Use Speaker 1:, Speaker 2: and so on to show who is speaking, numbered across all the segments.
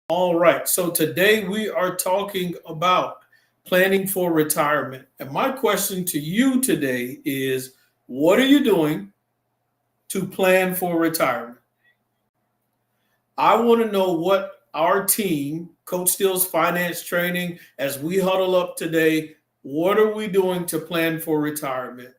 Speaker 1: All right. So today we are talking about planning for retirement. And my question to you today is what are you doing to plan for retirement? I want to know what our team, Coach Steele's finance training, as we huddle up today, what are we doing to plan for retirement?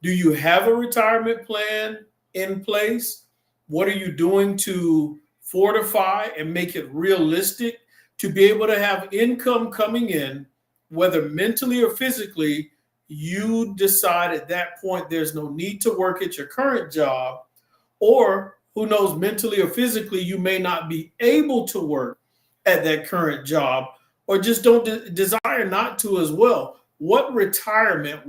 Speaker 1: Do you have a retirement plan in place? What are you doing to fortify and make it realistic to be able to have income coming in, whether mentally or physically? You decide at that point there's no need to work at your current job, or who knows, mentally or physically, you may not be able to work at that current job, or just don't desire not to as well. What retirement,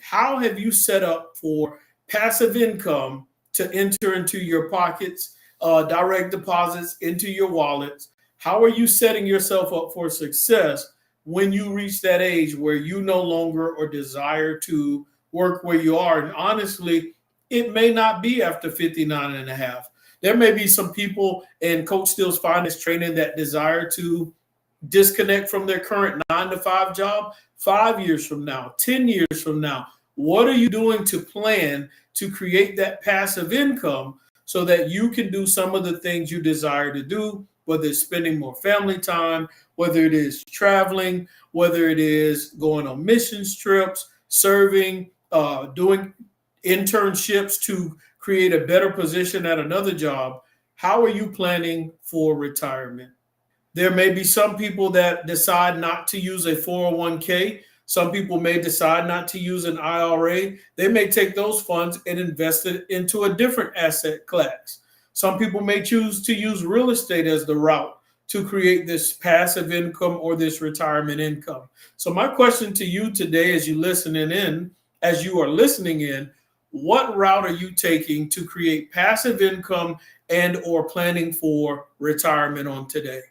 Speaker 1: how have you set up for passive income to enter into your pockets, direct deposits into your wallets? How are you setting yourself up for success when you reach that age where you no longer or desire to work where you are? And honestly, it may not be after 59 and a half. There may be some people in Coach Steele's finance training that desire to disconnect from their current 9 to 5 job 5 years from now, 10 years from now. What are you doing to plan to create that passive income so that you can do some of the things you desire to do, whether it's spending more family time, whether it is traveling, whether it is going on missions trips, serving, doing internships to create a better position at another job? How are you planning for retirement? There may be some people that decide not to use a 401k. Some people may decide not to use an IRA. They may take those funds and invest it into a different asset class. Some people may choose to use real estate as the route to create this passive income or this retirement income. So my question to you today, as you are listening in, what route are you taking to create passive income and or planning for retirement on today?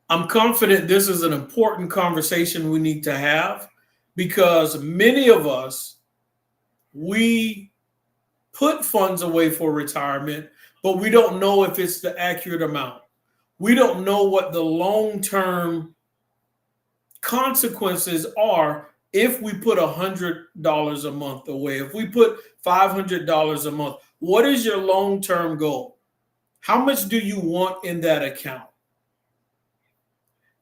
Speaker 1: I'm confident this is an important conversation we need to have, because many of us, we put funds away for retirement, but we don't know if it's the accurate amount. We don't know what the long-term consequences are if we put $100 a month away, if we put $500 a month. What is your long-term goal? How much do you want in that account?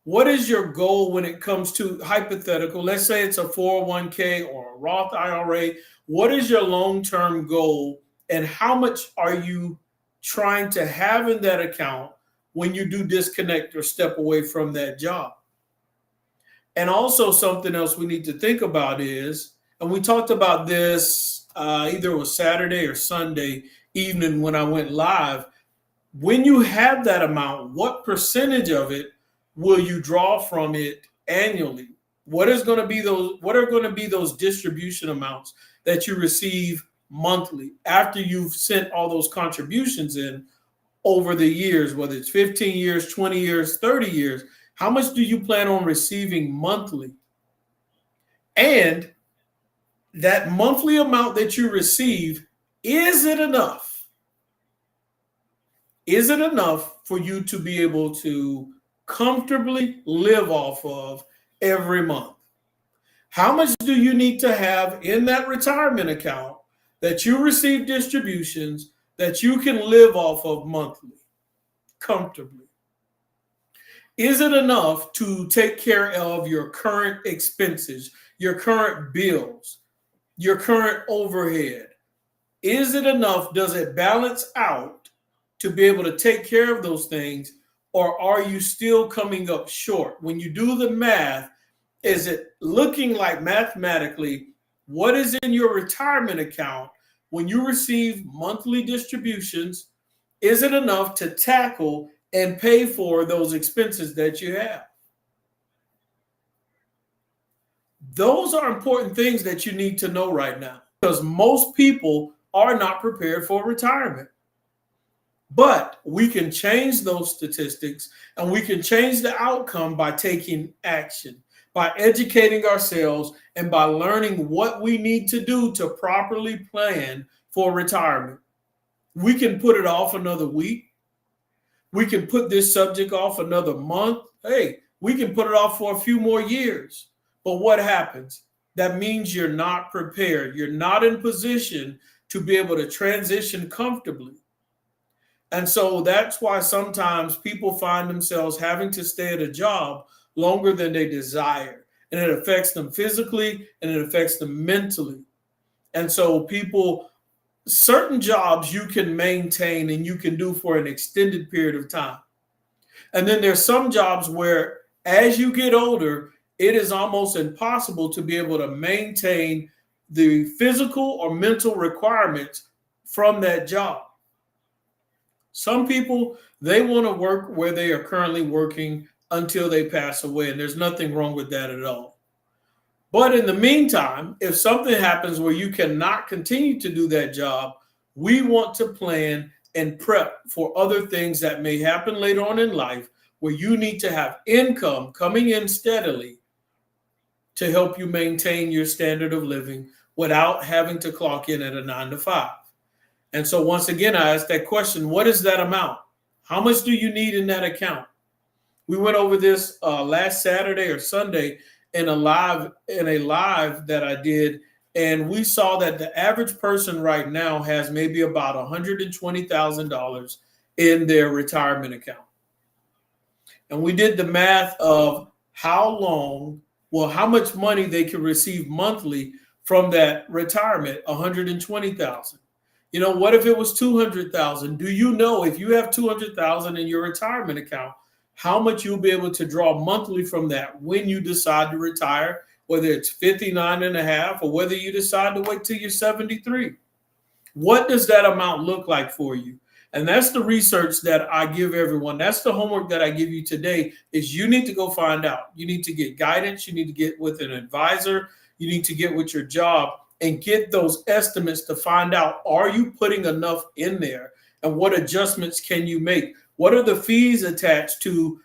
Speaker 1: What is your goal when it comes to hypothetical? Let's say it's a 401k or a Roth IRA. What is your long-term goal, and how much are you trying to have in that account when you do disconnect or step away from that job? And also something else we need to think about is, and we talked about this either it was Saturday or Sunday evening when I went live, when you have that amount, what percentage of it will you draw from it annually? What are going to be those distribution amounts that you receive monthly after you've sent all those contributions in over the years, whether it's 15 years, 20 years, 30 years? How much do you plan on receiving monthly? And that monthly amount that you receive, is it enough? Is it enough for you to be able to comfortably live off of every month? How much do you need to have in that retirement account that you receive distributions that you can live off of monthly comfortably? Is it enough to take care of your current expenses, your current bills, your current overhead? Is it enough? Does it balance out to be able to take care of those things? Or are you still coming up short? When you do the math, is it looking like mathematically what is in your retirement account when you receive monthly distributions? Is it enough to tackle and pay for those expenses that you have? Those are important things that you need to know right now, because most people are not prepared for retirement. But we can change those statistics, and we can change the outcome by taking action, by educating ourselves, and by learning what we need to do to properly plan for retirement. We can put it off another week. We can put this subject off another month. Hey, we can put it off for a few more years. But what happens? That means you're not prepared. You're not in position to be able to transition comfortably. And so that's why sometimes people find themselves having to stay at a job longer than they desire. And it affects them physically and it affects them mentally. And so certain jobs you can maintain and you can do for an extended period of time. And then there's some jobs where as you get older, it is almost impossible to be able to maintain the physical or mental requirements from that job. Some people, they want to work where they are currently working until they pass away, and there's nothing wrong with that at all. But in the meantime, if something happens where you cannot continue to do that job, we want to plan and prep for other things that may happen later on in life where you need to have income coming in steadily to help you maintain your standard of living without having to clock in at a 9 to 5. And so once again, I asked that question, what is that amount? How much do you need in that account? We went over this last Saturday or Sunday in a live that I did, and we saw that the average person right now has maybe about $120,000 in their retirement account. And we did the math of how much money they could receive monthly from that retirement, $120,000. You know, what if it was $200,000? Do you know if you have $200,000 in your retirement account, how much you'll be able to draw monthly from that when you decide to retire, whether it's 59 and a half or whether you decide to wait till you're 73? What does that amount look like for you? And that's the research that I give everyone. That's the homework that I give you today is you need to go find out. You need to get guidance. You need to get with an advisor. You need to get with your job and get those estimates to find out, are you putting enough in there? And what adjustments can you make? What are the fees attached to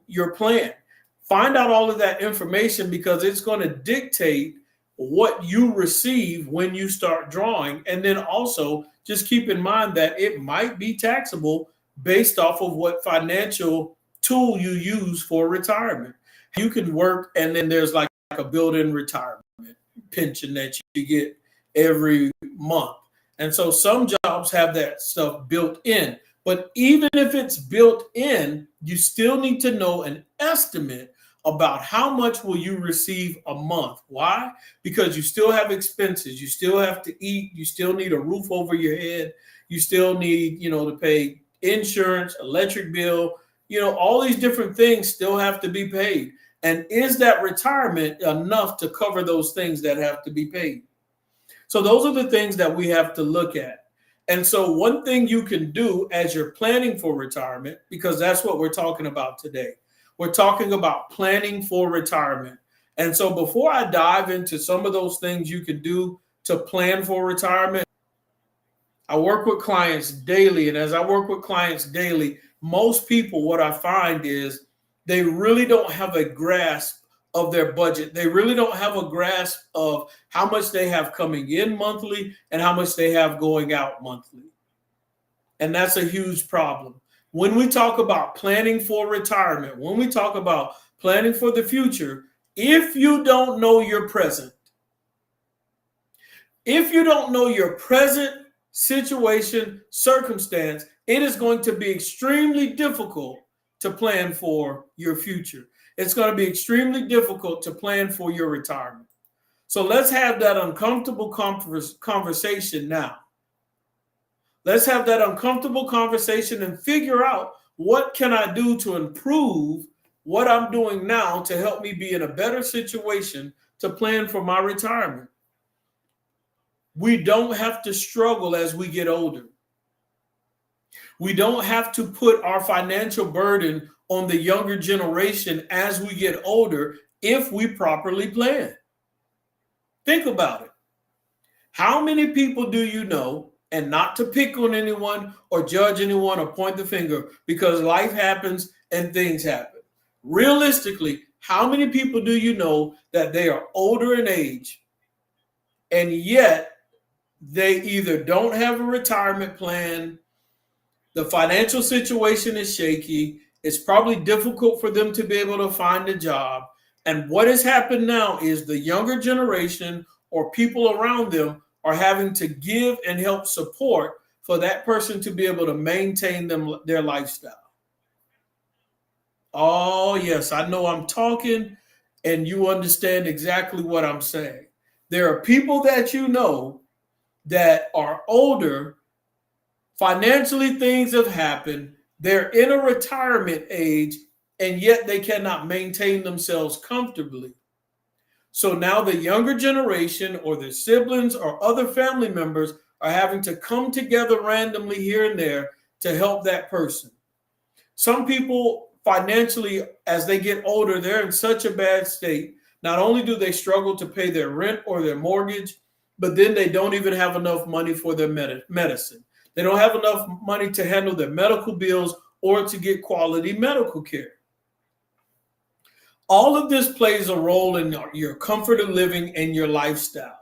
Speaker 1: your plan? Find out all of that information because it's going to dictate what you receive when you start drawing. And then also just keep in mind that it might be taxable based off of what financial tool you use for retirement. You can work and then there's like a built-in retirement pension that you get every month. And so some jobs have that stuff built in. But even if it's built in, you still need to know an estimate about how much will you receive a month. Why? Because you still have expenses. You still have to eat. You still need a roof over your head. You still need, to pay insurance, electric bill. All these different things still have to be paid. And is that retirement enough to cover those things that have to be paid? So those are the things that we have to look at. And so one thing you can do as you're planning for retirement, because that's what we're talking about today. We're talking about planning for retirement. And so before I dive into some of those things you can do to plan for retirement, I work with clients daily. And as I work with clients daily, most people, what I find is they really don't have a grasp of their budget. They really don't have a grasp of how much they have coming in monthly and how much they have going out monthly. And that's a huge problem. When we talk about planning for retirement, when we talk about planning for the future, if you don't know your present, situation, circumstance, it is going to be extremely difficult to plan for your future. It's going to be extremely difficult to plan for your retirement. So let's have that uncomfortable conversation now. Let's have that uncomfortable conversation and figure out what can I do to improve what I'm doing now to help me be in a better situation to plan for my retirement. We don't have to struggle as we get older. We don't have to put our financial burden on the younger generation as we get older if we properly plan. Think about it. How many people do you know, and not to pick on anyone or judge anyone or point the finger, because life happens and things happen. Realistically, how many people do you know that they are older in age and yet they either don't have a retirement plan, The financial situation is shaky. It's probably difficult for them to be able to find a job. And what has happened now is the younger generation or people around them are having to give and help support for that person to be able to maintain their lifestyle. Oh, yes, I know I'm talking and you understand exactly what I'm saying. There are people that you know that are older. Financially, things have happened. They're in a retirement age, and yet they cannot maintain themselves comfortably. So now the younger generation or their siblings or other family members are having to come together randomly here and there to help that person. Some people financially, as they get older, they're in such a bad state. Not only do they struggle to pay their rent or their mortgage, but then they don't even have enough money for their medicine. They don't have enough money to handle their medical bills or to get quality medical care. All of this plays a role in your comfort of living and your lifestyle.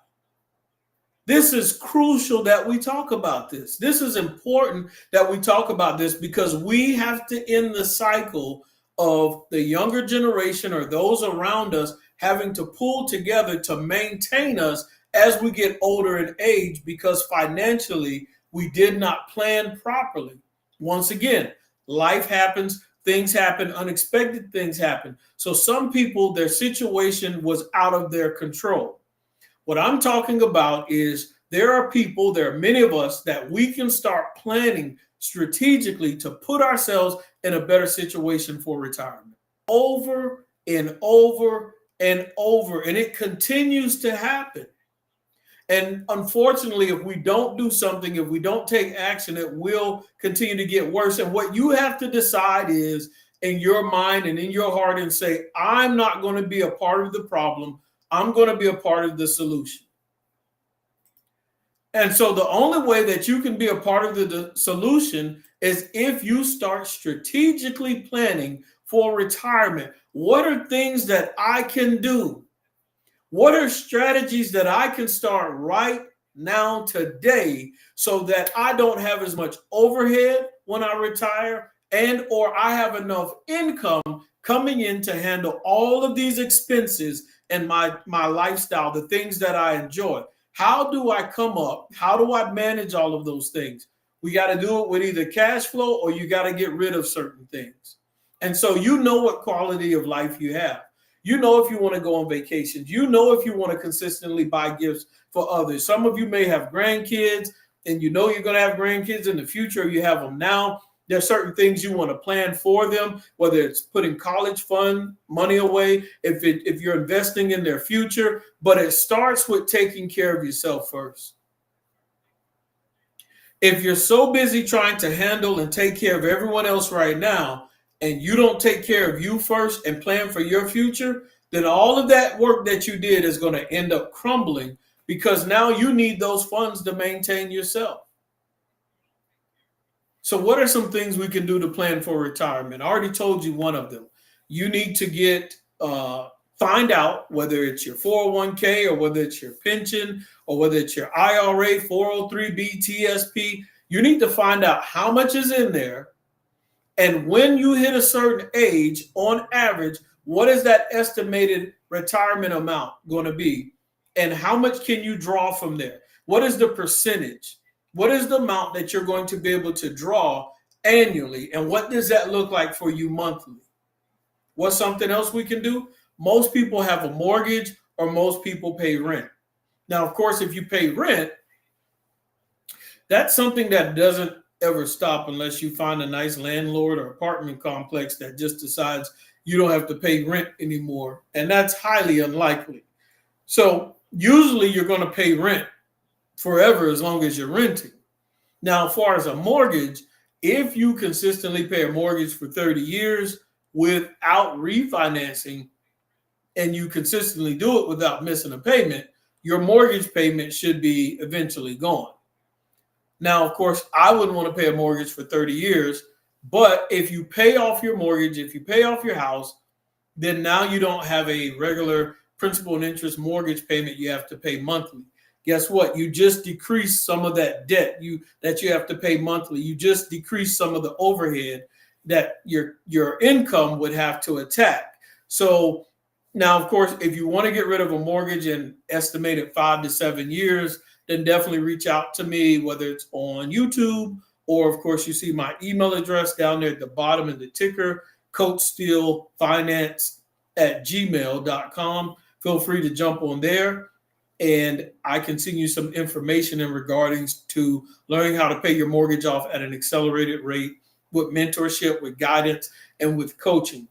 Speaker 1: This is crucial that we talk about this. This is important that we talk about this because we have to end the cycle of the younger generation or those around us having to pull together to maintain us as we get older in age because financially we did not plan properly. Once again, life happens, things happen, unexpected things happen. So some people, their situation was out of their control. What I'm talking about is there are many of us that we can start planning strategically to put ourselves in a better situation for retirement. Over and over and over, and it continues to happen. And unfortunately, if we don't do something, if we don't take action, it will continue to get worse. And what you have to decide is in your mind and in your heart and say, I'm not going to be a part of the problem. I'm going to be a part of the solution. And so the only way that you can be a part of the solution is if you start strategically planning for retirement. What are things that I can do? What are strategies that I can start right now today so that I don't have as much overhead when I retire and or I have enough income coming in to handle all of these expenses and my lifestyle, the things that I enjoy? How do I come up? How do I manage all of those things? We got to do it with either cash flow or you got to get rid of certain things. And so you know what quality of life you have. You know if you want to go on vacations. You know if you want to consistently buy gifts for others. Some of you may have grandkids and you know you're going to have grandkids in the future. You have them now. There are certain things you want to plan for them, whether it's putting college fund money away, if you're investing in their future. But it starts with taking care of yourself first. If you're so busy trying to handle and take care of everyone else right now, and you don't take care of you first and plan for your future, then all of that work that you did is going to end up crumbling because now you need those funds to maintain yourself. So what are some things we can do to plan for retirement? I already told you one of them. You need to find out whether it's your 401k or whether it's your pension or whether it's your IRA, 403b, TSP. You need to find out how much is in there. And when you hit a certain age, on average, what is that estimated retirement amount going to be? And how much can you draw from there? What is the percentage? What is the amount that you're going to be able to draw annually? And what does that look like for you monthly? What's something else we can do? Most people have a mortgage or most people pay rent. Now, of course, if you pay rent, that's something that doesn't ever stop unless you find a nice landlord or apartment complex that just decides you don't have to pay rent anymore. And that's highly unlikely. So usually you're going to pay rent forever as long as you're renting. Now, as far as a mortgage, if you consistently pay a mortgage for 30 years without refinancing and you consistently do it without missing a payment, your mortgage payment should be eventually gone. Now, of course, I wouldn't want to pay a mortgage for 30 years, but if you pay off your mortgage, if you pay off your house, then now you don't have a regular principal and interest mortgage payment you have to pay monthly. guess what? You just decrease some of that debt that you have to pay monthly. You just decrease some of the overhead that your income would have to attack. So now, of course, if you want to get rid of a mortgage in estimated 5 to 7 years, then definitely reach out to me, whether it's on YouTube or, of course, you see my email address down there at the bottom of the ticker, coachsteelefinance@gmail.com. Feel free to jump on there, and I can send you some information in regarding to learning how to pay your mortgage off at an accelerated rate with mentorship, with guidance, and with coaching.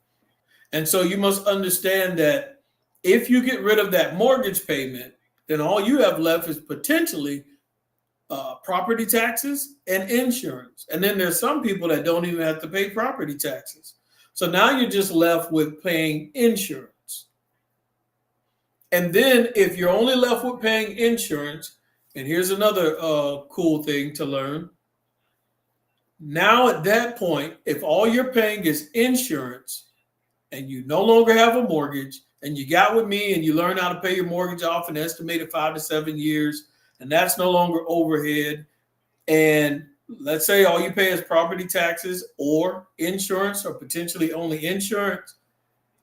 Speaker 1: And so you must understand that if you get rid of that mortgage payment, then all you have left is potentially property taxes and insurance. And then there's some people that don't even have to pay property taxes. So now you're just left with paying insurance. And then if you're only left with paying insurance, and here's another cool thing to learn. Now at that point, if all you're paying is insurance and you no longer have a mortgage and you got with me and you learn how to pay your mortgage off in an estimated 5 to 7 years, and that's no longer overhead, and let's say all you pay is property taxes or insurance or potentially only insurance.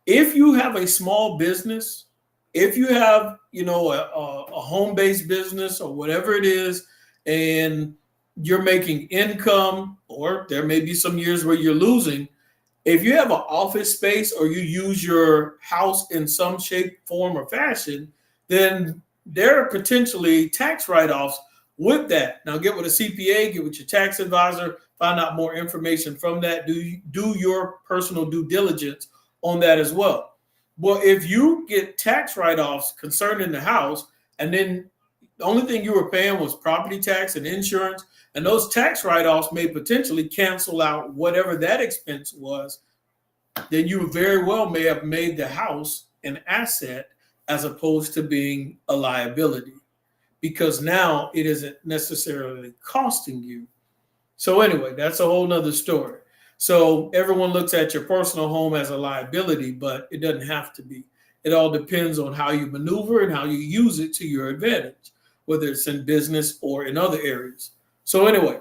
Speaker 1: If you have a small business, if you have, a home-based business or whatever it is, and you're making income, or there may be some years where you're losing, if you have an office space or you use your house in some shape, form, or fashion, then there are potentially tax write-offs with that. Now get with a CPA, get with your tax advisor, find out more information from that. Do your personal due diligence on that as well. Well, if you get tax write-offs concerning the house, and then the only thing you were paying was property tax and insurance, and those tax write-offs may potentially cancel out whatever that expense was, then you very well may have made the house an asset as opposed to being a liability, because now it isn't necessarily costing you. So anyway, that's a whole nother story. So everyone looks at your personal home as a liability, but it doesn't have to be. It all depends on how you maneuver and how you use it to your advantage, whether it's in business or in other areas. So anyway,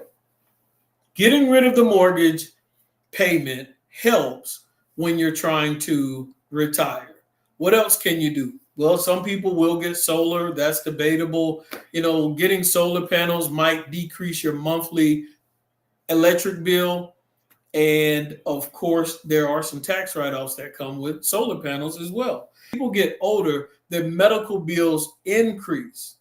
Speaker 1: getting rid of the mortgage payment helps when you're trying to retire. What else can you do? Well, some people will get solar. That's debatable. Getting solar panels might decrease your monthly electric bill. And of course, there are some tax write-offs that come with solar panels as well. People get older, their medical bills increase.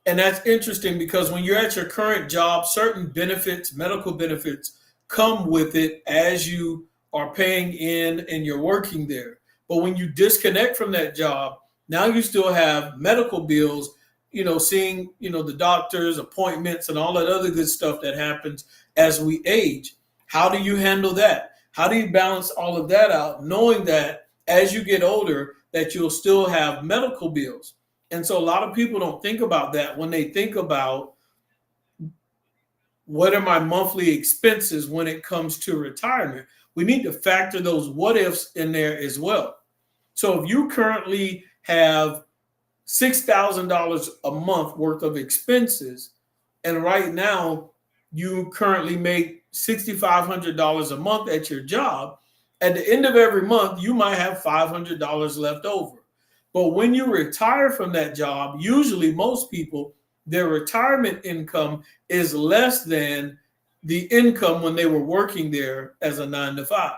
Speaker 1: And that's interesting because when you're at your current job, certain benefits, medical benefits, come with it as you are paying in and you're working there. But when you disconnect from that job, now you still have medical bills, seeing, the doctors, appointments, and all that other good stuff that happens as we age. How do you handle that? How do you balance all of that out, knowing that as you get older, that you'll still have medical bills? And so a lot of people don't think about that when they think about what are my monthly expenses when it comes to retirement. We need to factor those what ifs in there as well. So if you currently have $6,000 a month worth of expenses, and right now you currently make $6,500 a month at your job, at the end of every month, you might have $500 left over. But when you retire from that job, usually most people, their retirement income is less than the income when they were working there as a 9 to 5.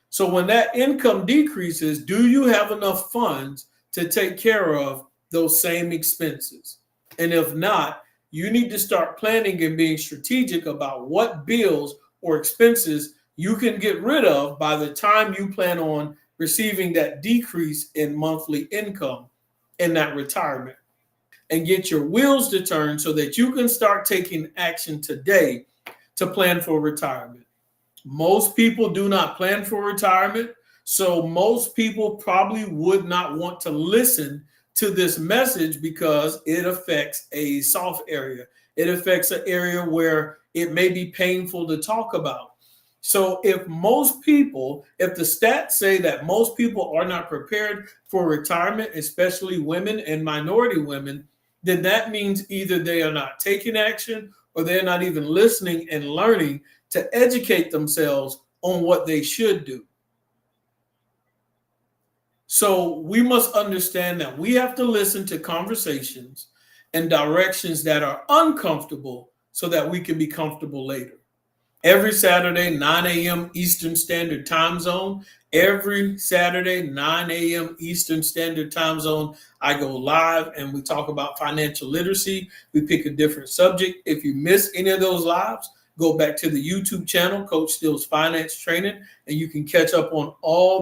Speaker 1: So when that income decreases, do you have enough funds to take care of those same expenses? And if not, you need to start planning and being strategic about what bills or expenses you can get rid of by the time you plan on receiving that decrease in monthly income in that retirement, and get your wheels to turn so that you can start taking action today to plan for retirement. Most people do not plan for retirement, so most people probably would not want to listen to this message because it affects a soft area. It affects an area where it may be painful to talk about. So if the stats say that most people are not prepared for retirement, especially women and minority women, then that means either they are not taking action or they're not even listening and learning to educate themselves on what they should do. So we must understand that we have to listen to conversations and directions that are uncomfortable so that we can be comfortable later. Every Saturday, 9 a.m. Eastern Standard Time Zone. Every Saturday, 9 a.m. Eastern Standard Time Zone, I go live and we talk about financial literacy. We pick a different subject. If you miss any of those lives, go back to the YouTube channel, Coach Steele's Finance Training, and you can catch up on all